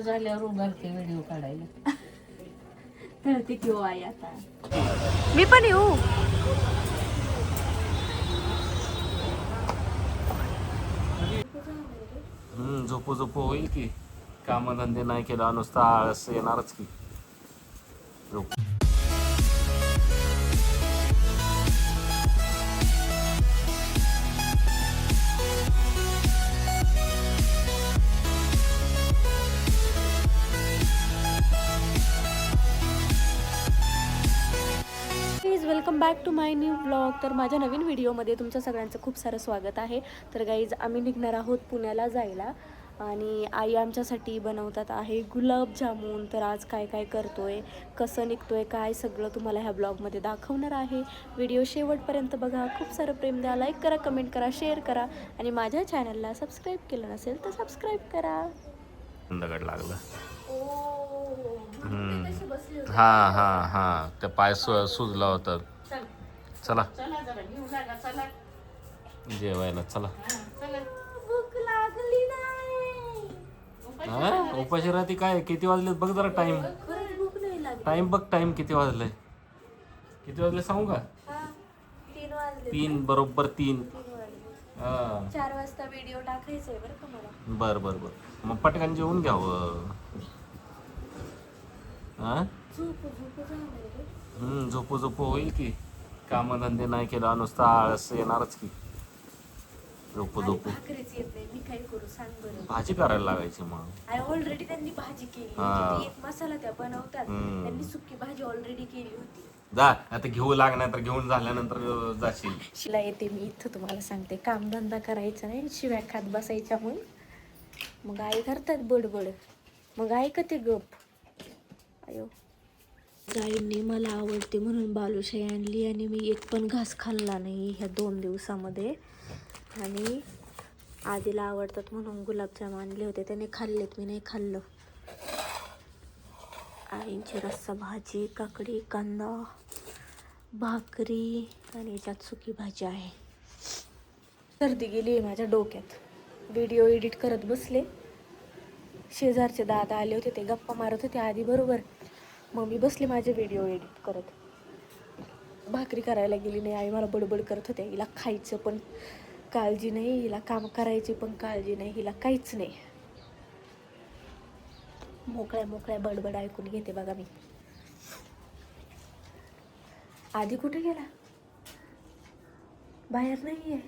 झाल्यावर उभारते व्हिडिओ काढायला. कळते किंवा आई आता मी पण येऊ. झोपू झोपू होईल की. कामधंदे नाही केला नुसता आळस येणारच की. झोप. Welcome back to my new blog. तर माझ्या नवीन व्हिडिओमध्ये तुमच्या सगळ्यांचं खूप सारं स्वागत आहे. तर गाईज आम्ही निघणार आहोत पुण्याला जायला आणि आई आमच्यासाठी बनवतात आहे गुलाबजामुन. तर आज काय काय करतोय, कसं निघतोय, काय सगळं तुम्हाला ह्या ब्लॉगमध्ये दाखवणार आहे. व्हिडिओ शेवटपर्यंत बघा. खूप सारं प्रेम द्या, लाईक करा, कमेंट करा, शेअर करा आणि माझ्या चॅनलला सबस्क्राईब केलं नसेल तर सबस्क्राईब करा. दगड लागला. हा हा हा त्या पाय सुजला होता. चला जेवायला चला. भूक लागली नाही. उपाशी राहते काय. किती वाजले बघ जरा. टाइम भूक नाही लागली. टाइम बघ. टाइम किती वाजले. किती वाजले सांगू का. 3 वाजले. 3 बरोबर 3. 4 वाजता व्हिडिओ टाकायचा आहे बरं का मला. बर बर बर. मग पटकन जेवून घ्यावं. झोपू झोपू होईल की. कामधंदे नाही केला नुसता आळस येणारच की. झोपू झोपू. भाकरीच येत नाही, मी काय करू सांग बरं. भाजी करायला लागायची मग. ऑलरेडी त्यांनी भाजी केली होती. एक मसाला त्या बनवतात. त्यांनी सुकी भाजी ऑलरेडी केली होती. जा आता घेऊ लागणार तर घेऊन झाल्यानंतर जाशील. शिला येते मी इथं तुम्हाला सांगते. कामधंदा करायचा नाही, शिव्या खात बसायच्या. मग आई करतात बडबड. मग आई का ते गप. अयो गाईंनी मला आवडते म्हणून बालुशाही आणली आणि मी एक पण घास खाल्ला नाही ह्या 2 दिवसामध्ये. आणि आधीला आवडतात म्हणून गुलाबजाम आणले होते, त्याने खाल्लेत, मी नाही खाल्लं. आईंची रस्सा भाजी, काकडी, कांदा, भाकरी आणि याच्यात सुकी भाजी आहे. सर्दी गेली आहे माझ्या डोक्यात. व्हिडिओ एडिट करत बसले. शेजारचे दादा आले होते, ते गप्पा मारत होते आधी बरोबर. मग मी बसले माझे व्हिडिओ एडिट करत. भाकरी करायला गेली नाही. आई मला बडबड करत होते. हिला खायचं पण काळजी नाही, हिला काम करायची पण काळजी नाही, हिला काहीच नाही. मोकळ्या मोकळ्या बडबड ऐकून घेते बघा मी. आधी कुठे गेला. बाहेर नाहीये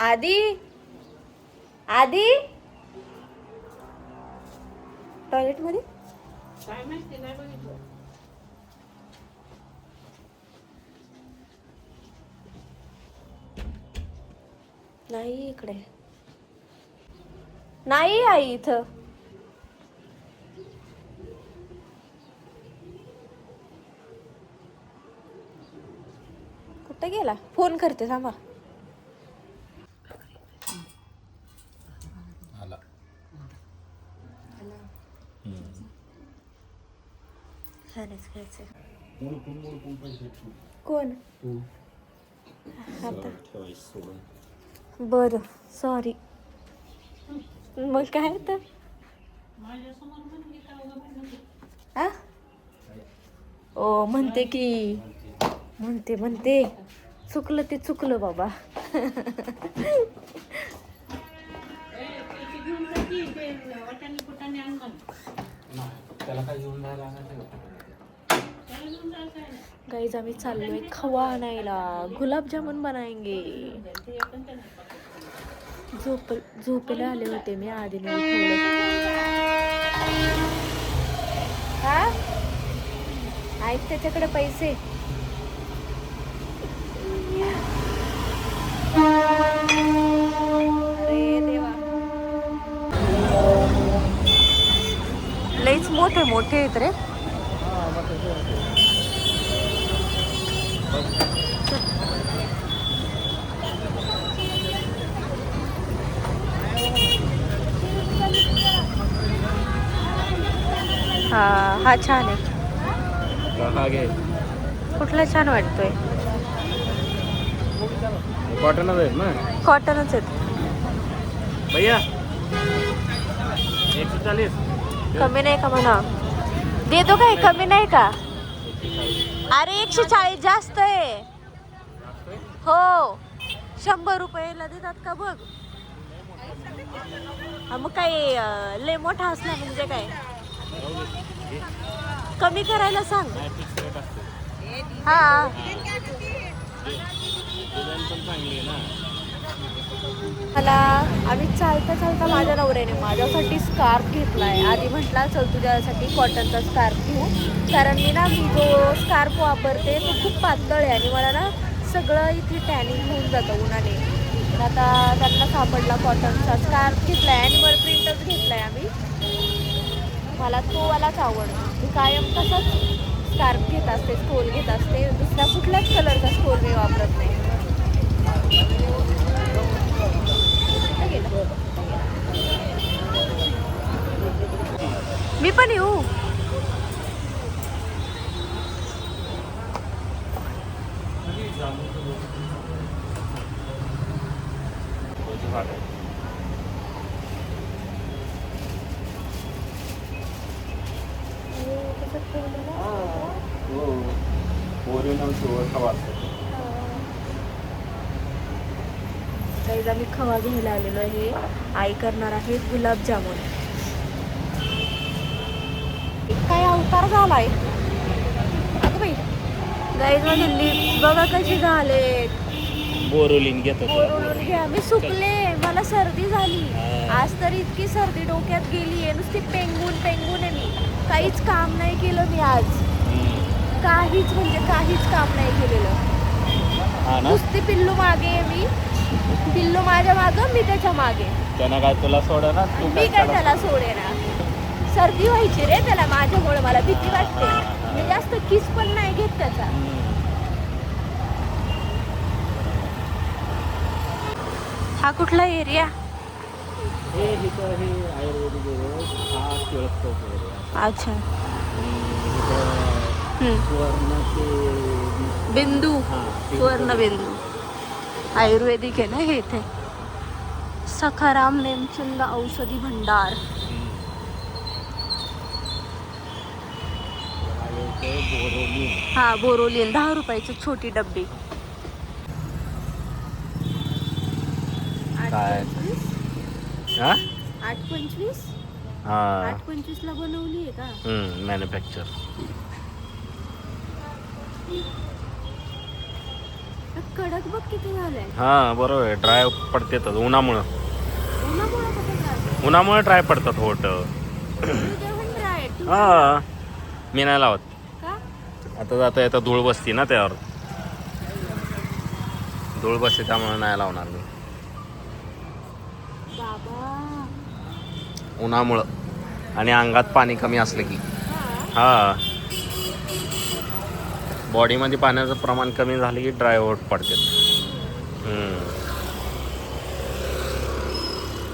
आधी. आधी टॉयलेट मध्ये. काय माहिती नाही बघितलं. नाही इकडे नाही आई इथं. कुठे गेला. फोन करते थांबा. कोण आता. बरं सॉरी. मग काय तर ओ म्हणते की म्हणते चुकलं ते चुकलं बाबा. गाईज आम्ही चाललोय खवा आणायला. गुलाबजामुन बनाएंगे. झोपेला आले होते मी. आधीने उठवलं. हा ऐक त्याच्याकडे पैसे. अरे देवा लईच मोठे आहेत रे. हा छान आहे. कुठला छान वाटतोय. कॉटनच आहेत ना. कॉटनच आहेत भैया. कमी नाही का म्हणा? देतो काय? कमी नाही का? अरे 140 जास्त आहे. हो 100 रुपयाला देतात का बघ. मग काय लय मोठा असला म्हणजे काय? कमी करायला सांग. हा मला आम्ही चालता चालता माझ्या नवऱ्याने माझ्यासाठी स्कार्फ घेतलाय. आधी म्हटला चल तुझ्यासाठी कॉटनचा स्कार्फ घेऊ, कारण मी जो स्कार्फ वापरते तो खूप पातळ आहे आणि मला ना सगळं इथे टॅनिंग होऊन जातं उन्हाने. तर आता त्यांना सापडला कॉटनचा स्कार्फ घेतलाय. ॲनिमल प्रिंटच घेतलाय आम्ही. मला तो वालाच आवडतो. मी कायम तसाच स्कार्फ घेत असते, स्टोल घेत असते. दुसऱ्या कुठल्याच कलरचा स्टोल मी वापरत नाही. मी पण येऊ. आम्ही खवा घ्यायला आलेलो आहे. आई करणार आहे गुलाबजामुन. काय अवतार झालाय अगं बाई. गाईज माझे लिप्स बघा कशी झाले. बोरोलिन घेतो. बोरोलिन घ्या. मी सुकले, मला सर्दी झाली आज. तर इतकी सर्दी डोक्यात गेली आहे, नुसती पेंगून आहे मी. काहीच काम नाही केलं मी आज. काहीच म्हणजे काहीच काम नाही केलेलं. नुसती पिल्लू मागे मी. पिल्लू माझ्या मागं, मी त्याच्या मागे. त्यानं काय तुला सोडा ना? मी काय त्याला सोडे ना. सर्दी व्हायची रे त्याला माझ्यामुळे. मला भीती वाटते. मी जास्त किस पण नाही घेत त्याचा. हा कुठला एरिया? अच्छा. बिंदू, सुवर्ण बिंदू आयुर्वेदिक आहे ना हे. इथे सखाराम नेमचंद औषधी भंडार. हा बोरोलिन 10 रुपयाची छोटी डब्बी. 8.25 8.25 ला बनवली आहे का? मॅन्युफॅक्चर. कडक बघ किती झालंय. हा बरोबर आहे. ड्राय पडते तर उन्हामुळं. उन्हामुळे ड्राय पडतात होट. हा मी नाही लावत. आता जाता येतं धूळ बसती ना त्यावर. धूळ बसते त्यामुळे नाही लावणार मी. उन्हामुळं आणि अंगात पाणी कमी असलं की. हा बॉडीमध्ये पाण्याचं प्रमाण कमी झालं की ड्राय होट पडते.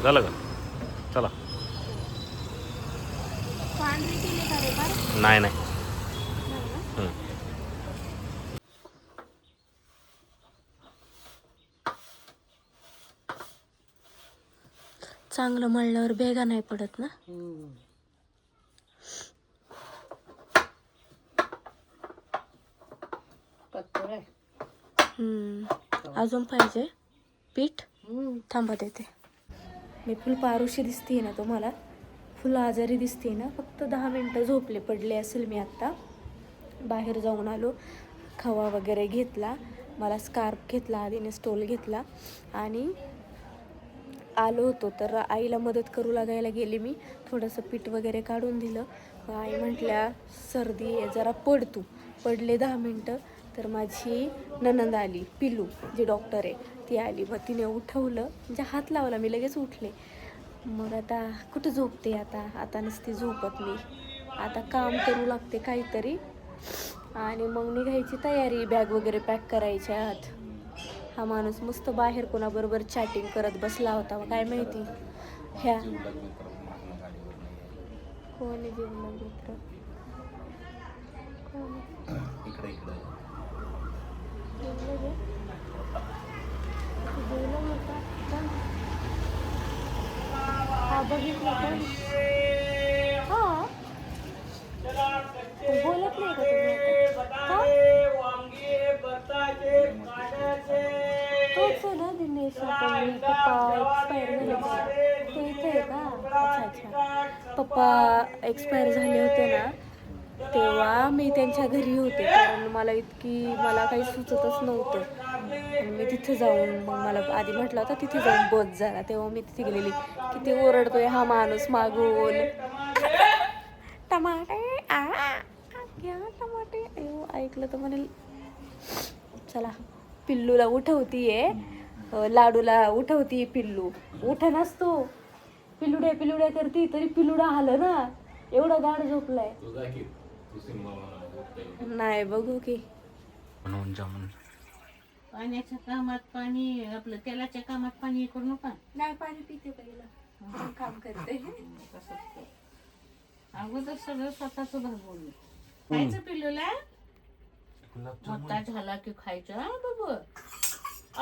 झालं का? चला. नाही नाही. चांगलं मळल्यावर भेगा नाही पडत ना. अजून पाहिजे पीठ? थांबा देते. मी फुल पारुशी दिसते ना तुम्हाला. फुल आजारी दिसते ना. फक्त 10 मिनटं झोपले पडले असेल मी. आत्ता बाहेर जाऊन आलो. खवा वगैरे घेतला. मला स्कार्फ घेतला. आधीने स्टोल घेतला आणि आलो होतो तर आईला मदत करू लागायला गेली मी. थोडंसं पीठ वगैरे काढून दिलं. आई म्हटल्या सर्दी आहे जरा पड तू. पडले 10 मिनटं तर माझी नणंद आली, पिलू जी डॉक्टर आहे ती आली. मग तिने उठवलं, म्हणजे हात लावला, मी लगेच उठले. मग आता कुठं झोपते आता नसती झोपत मी. आता काम करू लागते काहीतरी आणि मग निघायची तयारी. बॅग वगैरे पॅक करायच्या आत. हा माणूस मस्त बाहेर कोणाबरोबर चॅटिंग करत बसला होता. काय माहिती ह्या कोणी जीवलग मित्र. हा बघितलं पण बोलत नाही का तुम्ही आता? तोच आहे ना दिनेश आपण पप्पा एक्सपायर झाले तो इथे आहे का? अच्छा अच्छा. पप्पा एक्सपायर झाले होते ना तेव्हा मी त्यांच्या घरी होते, कारण मला काही सुचतच नव्हतं. आणि मी तिथे जाऊन मग मला आधी म्हटलं होता तिथे जाऊन बस जरा, तेव्हा मी तिथे गेलेली. किती ओरडतोय हा माणूस मागून, टमाटे घ्या टमाटे. अयो ऐकलं तर म्हणेल चला. पिल्लूला उठवतीये, लाडूला उठवती. पिल्लू उठ नसतो, पिल्लुड्या पिल्लुड्या करती तरी पिल्लुडा आलं ना, एवढं गाढ झोपलाय. नाही बघू की पाण्याच्या कामात पाणी, आपलं तेलाच्या कामात पाणी करू नका. नाही पाणी पिते पहिला काम करते. अगोदर सगळं स्वतःच भागवलं. खायचं पिल्लूला मोठा झाला की खायचं. हा बाबू,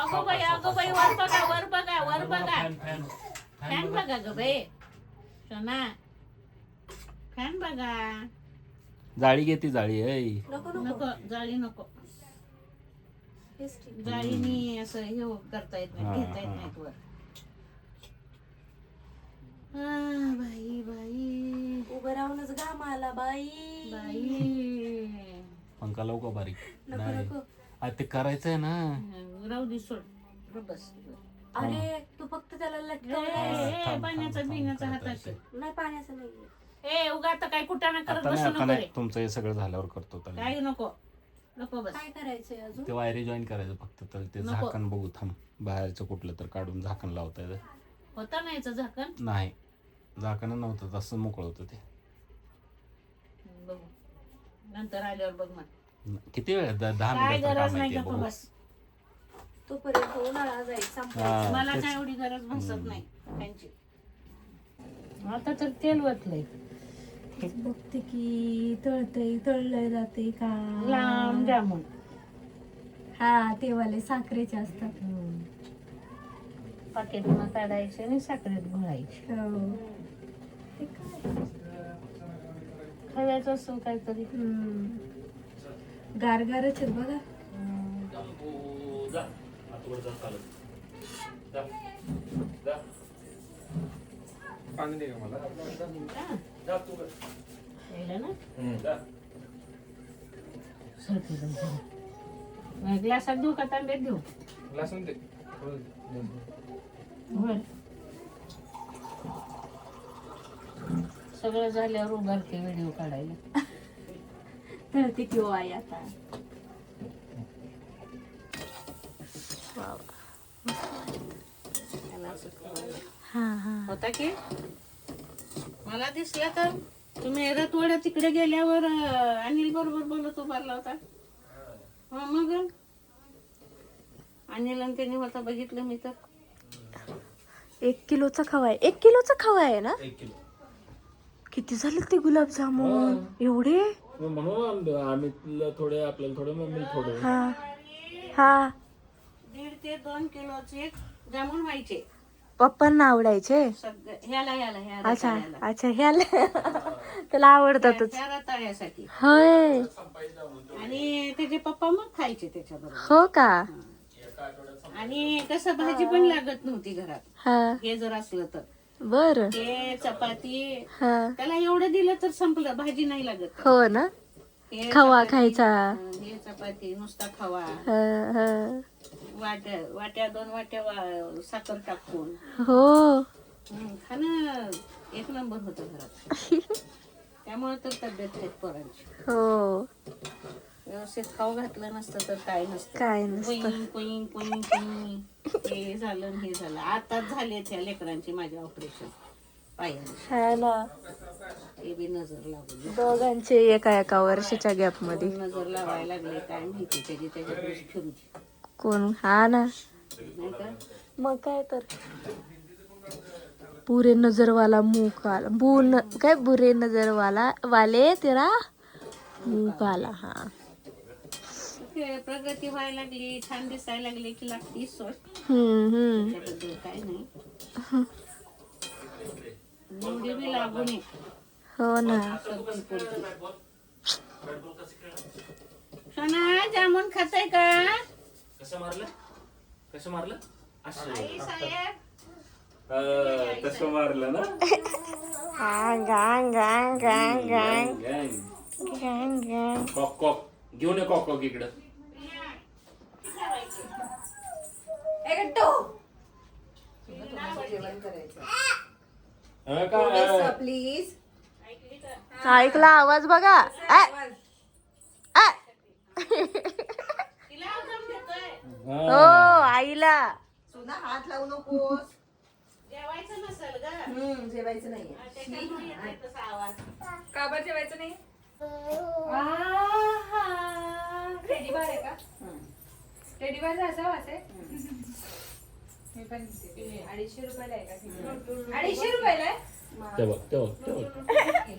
अगो बाई वर बघा वर बघा वर बघा. फॅन बघा ग बाई सोना, फॅन बघा. जाळी घेते जाळी. नको जाळी नको. जाळीनी असं हे करता येत नाही, घेता येत नाहीत वर. बाई बाई उभं राहूनच घाम आला बाई. बाई पंखा लावू का बारीक? नको नको. ते करायचंय ना. राहू दे सोड बस. अरे तू फक्त त्याला लटकवलंय. पाण्याचा बिण्याचा हाताशी नाही, पाण्याचं नाही. ए उगा आता काय कुटाणा करत बसू आता नको नाही, रे. तुमचं हे सगळं झाल्यावर करतो. काय नको नको बस. काय करायचंय अजून? ते वायरी जॉईन करायचं फक्त. तर ते नको. झाकण बघू थांब, बाहेरचं कुठलं तर काढून झाकण लावता येतं. होता ना याचं झाकण? नाही, झाकण नव्हतं, तसं मोकळं होतं ते. बघू नंतर आल्यावर बघ मग. किती वेळ? 10 काय मिनिटं गरज काम नाही आहे का ते बघू. बस. तोपर्यंत उन्हाळा जाईल संपला. मला काय एवढी गरज भासत नाही त्यांची. आता तर तेल वतलंय. बघते की तळलंय जाते का? लांब जामून. हा ते वाले साखरेचे असतात. पाकिटनं काढायचे आणि साखरेत घोळायचे. हो. खायचं असं काहीतरी. गारगारच आहेत बघा. पाणी दे मला. ग्लासात देऊ का तांब्यात देऊ? लसूण दे. सगळं झाल्यावर उभारते व्हिडिओ काढायला. तळते किंवा आई आता. होता की मला दिसला तर तुम्ही रतवाड्या तिकडे गेल्यावर अनिल बरोबर बोलत उभारला होता. मग अनिल आणि त्यांनी होता बघितलं मी तर. 1 किलोचा खवा आहे. 1 किलोचा खवा आहे ना? 1 किलो. किती झाले ते गुलाबजामुन एवढे? म्हणून आम्ही थोडे, आपल्याला थोडे, मम्मी थोडे. हा हा. 1.5 ते 2 किलोचे जामून व्हायचे. पप्पांना आवडायचे. सगळं ह्याला अच्छा अच्छा. ह्याला त्याला आवडतातच. ह्या रताळ्यासाठी. होय. आणि त्याचे पप्पा मग खायचे त्याच्याबरोबर. हो का? आणि कसं भाजी पण लागत नव्हती घरात. हा हे जर असलं तर बर. हे चपाती हा त्याला एवढं दिलं तर संपलं, भाजी नाही लागत. हो ना. हे खवा चपाती, खायचा. हे चपाती नुसता खवा. वाट्या 2 वाट्या साखर टाकून हो. खाणं 1 नंबर होतं घरात. त्यामुळे तर तब्येत आहेत पोरांची. हो. व्यवस्थित खाऊ घातलं नसतं तर काय नसतं. काय नसतं. कोईन हे झालं आणि हे झालं. आताच झाले त्या लेकरांची माझ्या ऑपरेशन पायाची. हा ना. ते बी नजर लागली. दोघांचे एका वर्षाच्या गॅप मध्ये. नजर लावायला लागले काय माहिती. त्याच्याकडे फिरू कोण? हा ना. नाही का? मग काय तर. बुरे नजर वाला मुंह काला. काय बुरे नजर वाले तेरा मुंह काला. हा. प्रगती व्हायला लागली, छान दिसायला लागली की लागती सोड. त्याच्याबद्दल काय नाही. निवडी बी लागू नये. हो ना. सरकी पुरकी. सोना जामून खाताय का? कसं मारलं असं आई साहेब तसं मारलं ना. गांग गांग गांग गांग गँग. गांग गांग. कॉक घेऊन ये कॉक इकडं. प्लीज ऐकला आवाज बघा. तिला अजून देतोय. हो आईला. सुना हात लावू नकोस. जेवायचं नसेल ग. जेवायचं नाहीये. त्याच्यामुळे येतोय तसा आवाज. का बरं जेवायचं नाही? टेडी बार आहे का? टेडी बार असा वास आहे? मी पण घेते. 250 रुपयाला आहे का? 250 रुपयाला आहे?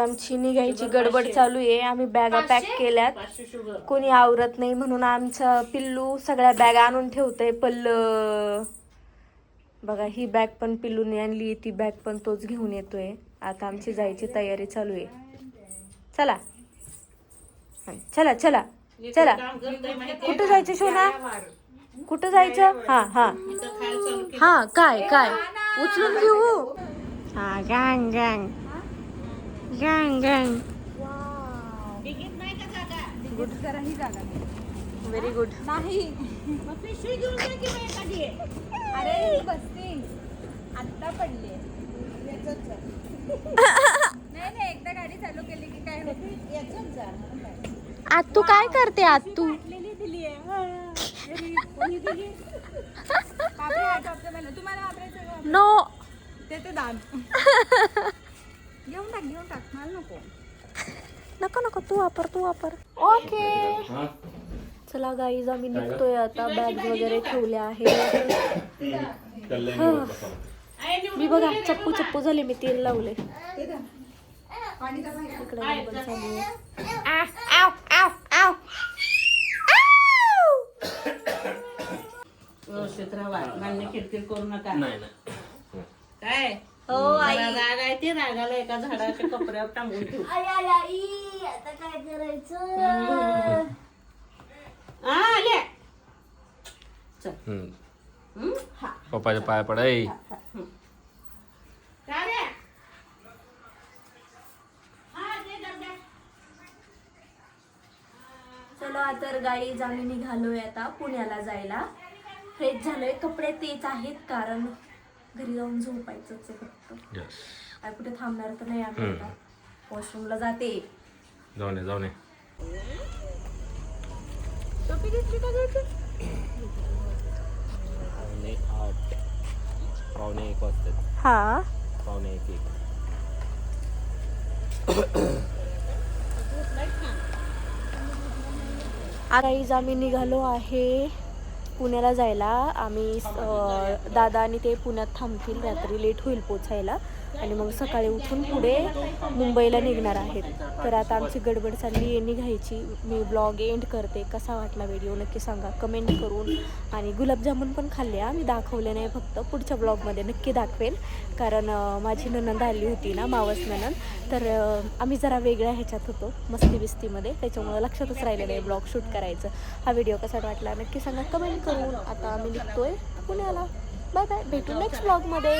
आमची निघायची गडबड चालू आहे. आम्ही बॅगा पॅक केल्यात. 500 शुगर. कोणी आवरत नाही म्हणून आमचं पिल्लू सगळ्या बॅग आणून ठेवतंय. बघा ही बॅग पण पिल्लूने आणली, ती बॅग पण तोच घेऊन येतोय. आता आमची जायची तयारी चालू आहे. चला चला चला चला. काम करतोय माहितीये कुठं जायचं सोना? कुठं जायचं? हा हा इथं खायला चालू केलं. हा काय काय उचलून घेऊ. हा गँग गँग गँग गँग. डिगीत नाही का जागा? जराही जागा नाही. Very good. नाही. मग पिशवी घेऊन जा की बाई एखादी. अरे ही बसते. आत्ता पडले. नाही एकदा गाडी चालू केली की काय होते? याच्यात जा. आज तू काय करते? आज तू दिली आहे. कोणी दिली? बापरे हा टॉपचं मला. तुम्हाला वापरायचं का? नो. ते दान. घेऊन टाक मला नको. नको नको तू वापर. ओके चला गाईज आम्ही निघतोय आता. बॅग वगैरे ठेवल्या आहेत. मी बघा चप्पू झाले. मी तेल लावले. इकडे गडबड चालू आहे. व्यवस्थित राहा. मान्य किरकिर करू नका. नाही काय हो आई. मला राग आहे ते रागाला एका झाडाच्या कपड्यावर टांगून ठेवू. आता काय करायचं? आले. पप्पाच्या पाया पडाय. काय रे? हा, दे डब्यात. चला तर गाईज आम्ही निघालोय आता पुण्याला जायला. फ्रेश झालोय. कपडे तेच आहेत कारण घरी जाऊन झोपायचंच आहे फक्त. काय कुठे थांबणार तर नाही आम्ही आता. वॉशरूमला जाते. जाऊन ये. टोपी घेतली का घ्यायची? पावणे 1 वाजतात. हा पावणे 1. गाईज आम्ही निघालो आहे पुण्याला जायला. आम्ही दादा आणि ते पुण्यात थांबतील. रात्री लेट होईल पोचायला आणि मग सकाळी उठून पुढे मुंबईला निघणार आहेत. तर आता आमची गडबड चालली आहे निघायची. मी ब्लॉग एंड करते. कसा वाटला व्हिडिओ नक्की सांगा कमेंट करून. आणि गुलाबजामुन पण खाल्ले. आम्ही दाखवले नाही, फक्त पुढच्या ब्लॉगमध्ये नक्की दाखवेल. कारण माझी नणंद आली होती ना, मावस नणंद. तर आम्ही जरा वेगळ्या ह्याच्यात होतो मस्ती-बिस्तीमध्ये, त्याच्यामुळं लक्षातच राहिलं नाही ब्लॉग शूट करायचं. हा व्हिडिओ कसा वाटला नक्की सांगा कमेंट करून. आता आम्ही निघतोय पुण्याला. Bye bye. भेटू नेक्स्ट ब्लॉगमध्ये.